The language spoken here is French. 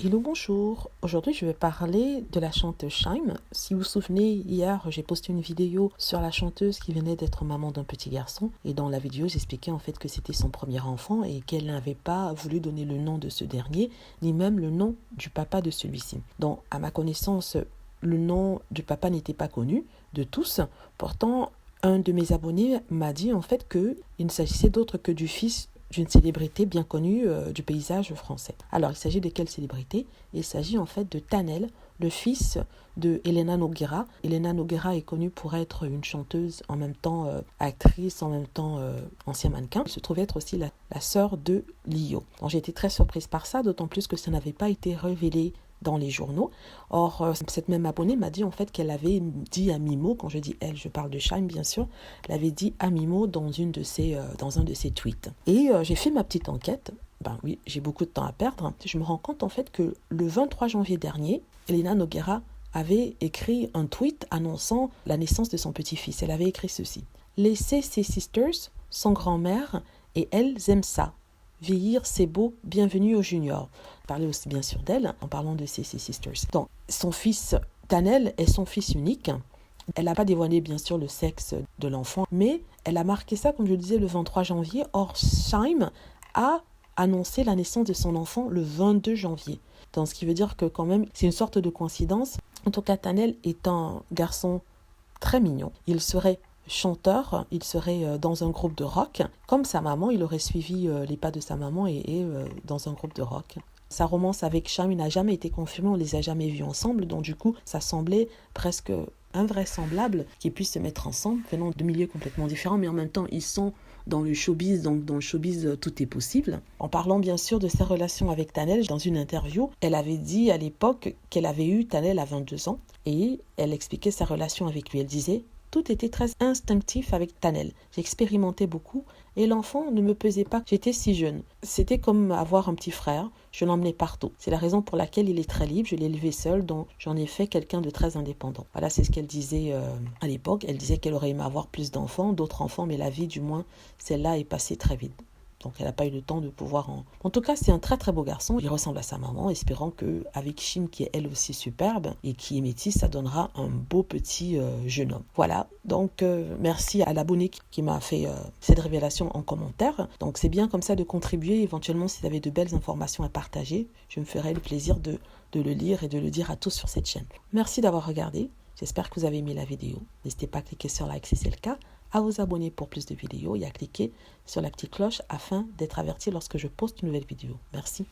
Hello, bonjour. Aujourd'hui, je vais parler de la chanteuse Shy'm. Si vous vous souvenez, hier, j'ai posté une vidéo sur la chanteuse qui venait d'être maman d'un petit garçon. Et dans la vidéo, j'expliquais en fait que c'était son premier enfant et qu'elle n'avait pas voulu donner le nom de ce dernier, ni même le nom du papa de celui-ci. Donc, à ma connaissance, le nom du papa n'était pas connu de tous. Pourtant, un de mes abonnés m'a dit en fait qu'il ne s'agissait d'autre que du fils d'une célébrité bien connue du paysage français. Alors, il s'agit de quelle célébrité? Il s'agit en fait de Tanel, le fils de Elena Nogueira. Elena Nogueira est connue pour être une chanteuse, en même temps actrice, en même temps ancien mannequin. Il se trouvait être aussi la sœur de Lio. Donc, j'ai été très surprise par ça, d'autant plus que ça n'avait pas été révélé dans les journaux. Or, cette même abonnée m'a dit en fait qu'elle avait dit à Mimo, quand je dis elle, je parle de Shy'm bien sûr, elle avait dit à Mimo dans un de ses tweets. Et j'ai fait ma petite enquête. Ben oui, j'ai beaucoup de temps à perdre. Je me rends compte en fait que le 23 janvier dernier, Elena Nogueira avait écrit un tweet annonçant la naissance de son petit-fils. Elle avait écrit ceci: laissez ses sisters, son grand-mère, et elles aiment ça. Vieillir, c'est beau, bienvenue aux juniors. Parler aussi bien sûr d'elle en parlant de ses sisters. Donc, son fils Tanel est son fils unique. Elle n'a pas dévoilé bien sûr le sexe de l'enfant, mais elle a marqué ça, comme je le disais, le 23 janvier. Or, Shy'm a annoncé la naissance de son enfant le 22 janvier. Donc, ce qui veut dire que quand même, c'est une sorte de coïncidence. En tout cas, Tanel est un garçon très mignon. Il serait chanteur, il serait dans un groupe de rock. Comme sa maman, il aurait suivi les pas de sa maman et dans un groupe de rock. Sa romance avec Shy'm n'a jamais été confirmée, on ne les a jamais vus ensemble, donc du coup, ça semblait presque invraisemblable qu'ils puissent se mettre ensemble, venant de milieux complètement différents, mais en même temps, ils sont dans le showbiz, donc dans le showbiz, tout est possible. En parlant bien sûr de sa relation avec Tanel, dans une interview, elle avait dit à l'époque qu'elle avait eu Tanel à 22 ans, et elle expliquait sa relation avec lui. Elle disait: tout était très instinctif avec Tanel. J'expérimentais beaucoup et l'enfant ne me pesait pas. J'étais si jeune. C'était comme avoir un petit frère. Je l'emmenais partout. C'est la raison pour laquelle il est très libre. Je l'ai élevé seul, donc j'en ai fait quelqu'un de très indépendant. Voilà, c'est ce qu'elle disait à l'époque. Elle disait qu'elle aurait aimé avoir plus d'enfants, d'autres enfants, mais la vie, du moins, celle-là est passée très vite. Donc elle n'a pas eu le temps de pouvoir En tout cas, c'est un très très beau garçon. Il ressemble à sa maman, espérant qu'avec Shy'm, qui est elle aussi superbe et qui est métisse, ça donnera un beau petit jeune homme. Voilà, donc merci à l'abonné qui m'a fait cette révélation en commentaire. Donc c'est bien comme ça de contribuer. Éventuellement, si vous avez de belles informations à partager, je me ferai le plaisir de le lire et de le dire à tous sur cette chaîne. Merci d'avoir regardé. J'espère que vous avez aimé la vidéo. N'hésitez pas à cliquer sur like si c'est le cas, à vous abonner pour plus de vidéos et à cliquer sur la petite cloche afin d'être averti lorsque je poste une nouvelle vidéo. Merci.